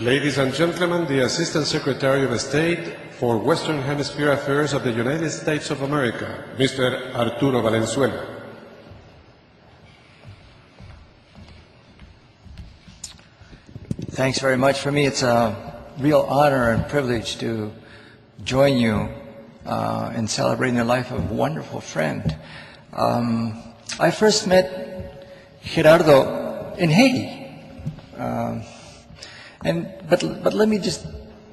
Ladies and gentlemen, the Assistant Secretary of State for Western Hemisphere Affairs of the United States of America, Mr. Arturo Valenzuela. Thanks very much. For me, it's a real honor and privilege to join you in celebrating the life of a wonderful friend. I first met Gerardo in Haiti. But let me just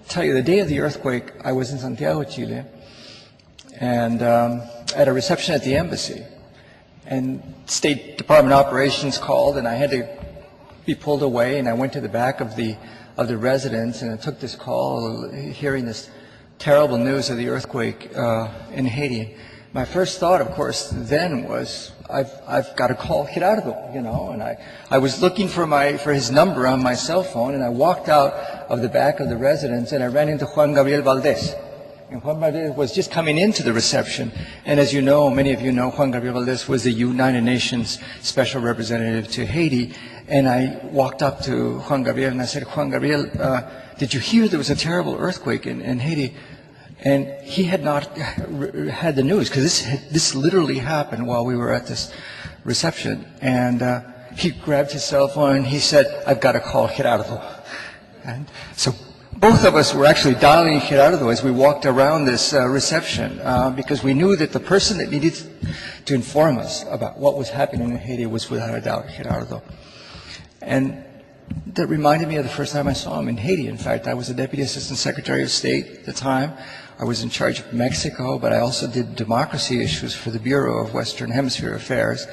tell you, the day of the earthquake, I was in Santiago, Chile, and at a reception at the embassy. And State Department operations called, and I had to be pulled away, and I went to the back of the residence, and I took this call, hearing this terrible news of the earthquake in Haiti. My first thought, of course, then was, I've got to call Gerardo, you know, and I was looking for his number on my cell phone, and I walked out of the back of the residence, and I ran into Juan Gabriel Valdez. And Juan Gabriel was just coming into the reception, and as you know, many of you know, Juan Gabriel Valdez was the United Nations Special Representative to Haiti, and I walked up to Juan Gabriel, and I said, Juan Gabriel, did you hear there was a terrible earthquake in Haiti? And he had not had the news, because this literally happened while we were at this reception. And he grabbed his cell phone and he said, I've got to call Gerardo. And so both of us were actually dialing Gerardo as we walked around this reception, because we knew that the person that needed to inform us about what was happening in Haiti was without a doubt Gerardo. And that reminded me of the first time I saw him in Haiti. In fact, I was the Deputy Assistant Secretary of State at the time. I was in charge of Mexico, but I also did democracy issues for the Bureau of Western Hemisphere Affairs.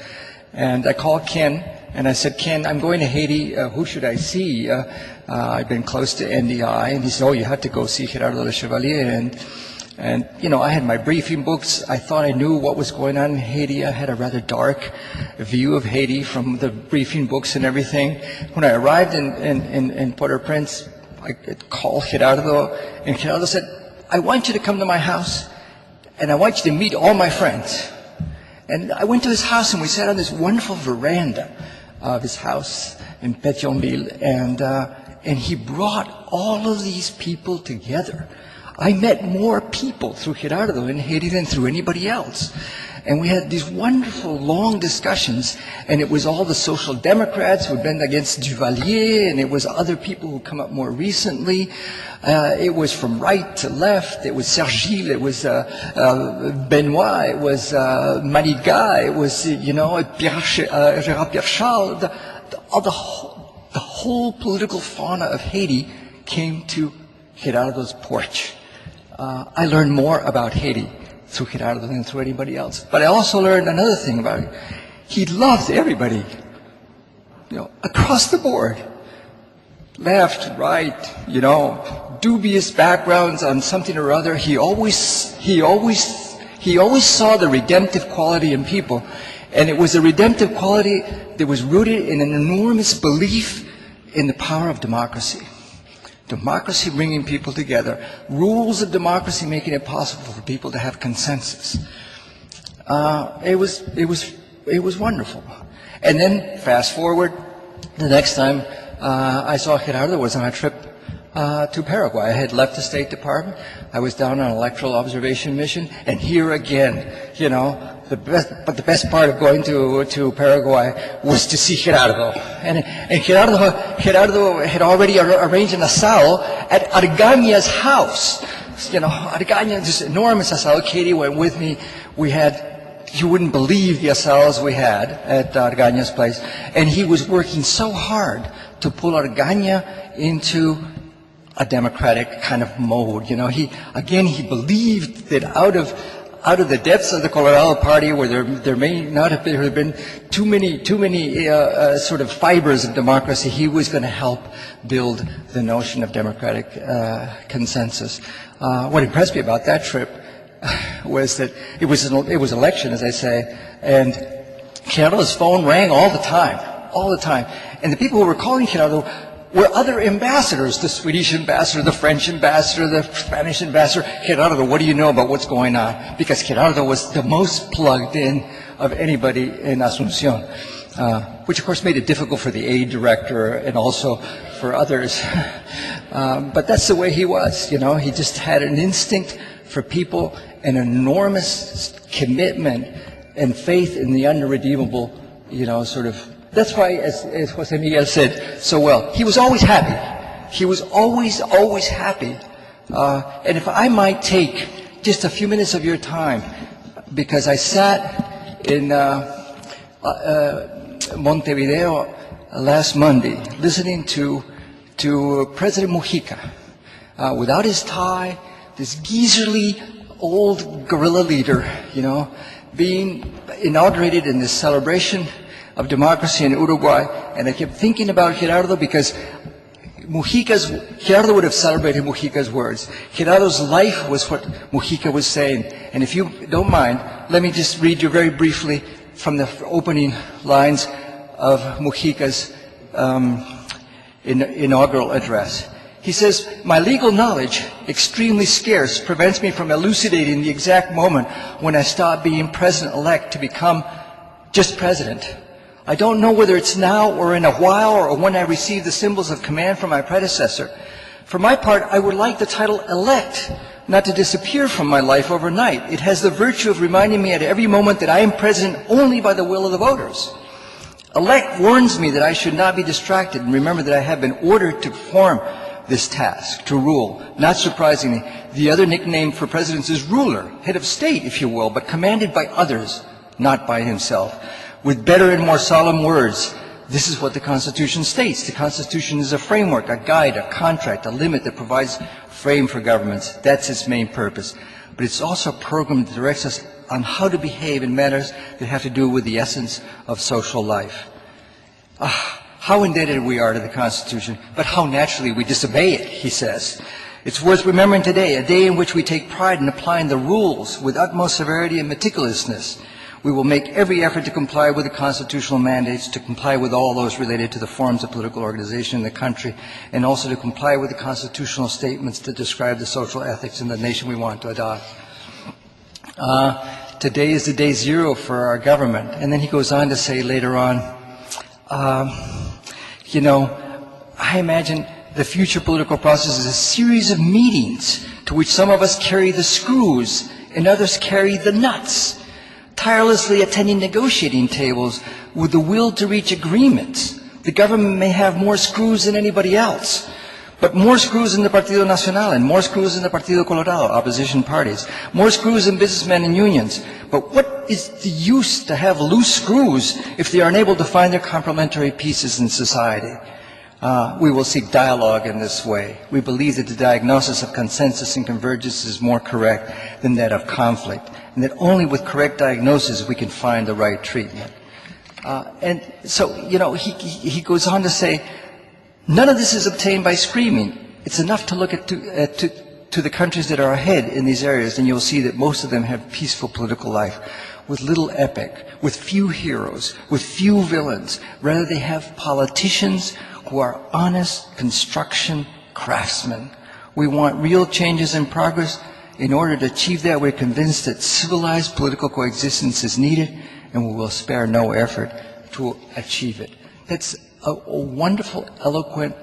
And I called Ken, and I said, Ken, I'm going to Haiti. Who should I see? I've been close to NDI. And he said, oh, you have to go see Gerardo Lechevallier. And, you know, I had my briefing books. I thought I knew what was going on in Haiti. I had a rather dark view of Haiti from the briefing books and everything. When I arrived in Port-au-Prince, I called Gerardo, and Gerardo said, I want you to come to my house, and I want you to meet all my friends. And I went to his house, and we sat on this wonderful veranda of his house in Pétionville, and he brought all of these people together. I met more people through Gerardo in Haiti than through anybody else. And we had these wonderful long discussions, and it was all the social democrats who had been against Duvalier, and it was other people who come up more recently. It was from right to left. It was Sergil, it was Benoit, it was Maniga, it was, you know, Gérard Pierre-Charles. The whole political fauna of Haiti came to Gerardo's porch. I learned more about Haiti through Gerardo than through anybody else. But I also learned another thing about him. He loved everybody, you know, across the board. Left, right, you know, dubious backgrounds on something or other. He always saw the redemptive quality in people. And it was a redemptive quality that was rooted in an enormous belief in the power of democracy. Democracy bringing people together. Rules of democracy making it possible for people to have consensus. It was wonderful. And then fast forward, the next time I saw Gerardo was on a trip to Paraguay. I had left the State Department. I was down on an electoral observation mission, and here again, you know, the best part of going to Paraguay was to see Gerardo. And Gerardo had already arranged an asado at Argaña's house. You know, Argaña, this enormous asado. Katie went with me. We had, you wouldn't believe the asados we had at Argaña's place. And he was working so hard to pull Argaña into a democratic kind of mode. You know, he believed that out of the depths of the Colorado Party, where there may not have been too many sort of fibers of democracy, he was going to help build the notion of democratic consensus. What impressed me about that trip was that it was election, as I say, and Gerardo's phone rang all the time, and the people who were calling Gerardo were other ambassadors, the Swedish ambassador, the French ambassador, the Spanish ambassador. Gerardo, what do you know about what's going on? Because Gerardo was the most plugged in of anybody in Asunción, which of course made it difficult for the aid director and also for others. But that's the way he was, you know. He just had an instinct for people, an enormous commitment and faith in the unredeemable, you know, sort of. That's why, as Jose Miguel said so well, he was always happy. He was always happy. And if I might take just a few minutes of your time, because I sat in Montevideo last Monday listening to President Mujica, without his tie, this geezerly old guerrilla leader, you know, being inaugurated in this celebration of democracy in Uruguay. And I kept thinking about Gerardo because Gerardo would have celebrated Mujica's words. Gerardo's life was what Mujica was saying. And if you don't mind, let me just read you very briefly from the opening lines of Mujica's inaugural address. He says, "My legal knowledge, extremely scarce, prevents me from elucidating the exact moment when I stopped being president-elect to become just president. I don't know whether it's now or in a while or when I receive the symbols of command from my predecessor. For my part, I would like the title elect not to disappear from my life overnight. It has the virtue of reminding me at every moment that I am president only by the will of the voters. Elect warns me that I should not be distracted and remember that I have been ordered to perform this task, to rule. Not surprisingly, the other nickname for presidents is ruler, head of state, if you will, but commanded by others, not by himself. With better and more solemn words, this is what the Constitution states. The Constitution is a framework, a guide, a contract, a limit that provides frame for governments. That's its main purpose. But it's also a program that directs us on how to behave in matters that have to do with the essence of social life." How indebted we are to the Constitution, but how naturally we disobey it, he says. "It's worth remembering today, a day in which we take pride in applying the rules with utmost severity and meticulousness. We will make every effort to comply with the constitutional mandates, to comply with all those related to the forms of political organization in the country, and also to comply with the constitutional statements that describe the social ethics in the nation we want to adopt." Today is the day zero for our government. And then he goes on to say later on, you know, I imagine the future political process is a series of meetings to which some of us carry the screws and others carry the nuts, tirelessly attending negotiating tables with the will to reach agreements. The government may have more screws than anybody else, but more screws in the Partido Nacional and more screws in the Partido Colorado, opposition parties, more screws in businessmen and unions. But what is the use to have loose screws if they are unable to find their complementary pieces in society? We will seek dialogue in this way. We believe that the diagnosis of consensus and convergence is more correct than that of conflict, and that only with correct diagnosis we can find the right treatment. And so, you know, he goes on to say, none of this is obtained by screaming. It's enough to look to the countries that are ahead in these areas, and you'll see that most of them have peaceful political life, with little epic, with few heroes, with few villains. Rather, they have politicians who are honest construction craftsmen. We want real changes and progress. In order to achieve that, we're convinced that civilized political coexistence is needed, and we will spare no effort to achieve it. That's a wonderful, eloquent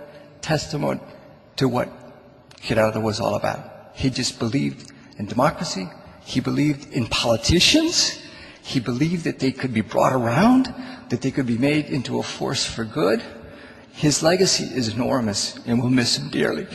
testimony to what Gerardo was all about. He just believed in democracy. He believed in politicians. He believed that they could be brought around, that they could be made into a force for good. His legacy is enormous, and we'll miss him dearly.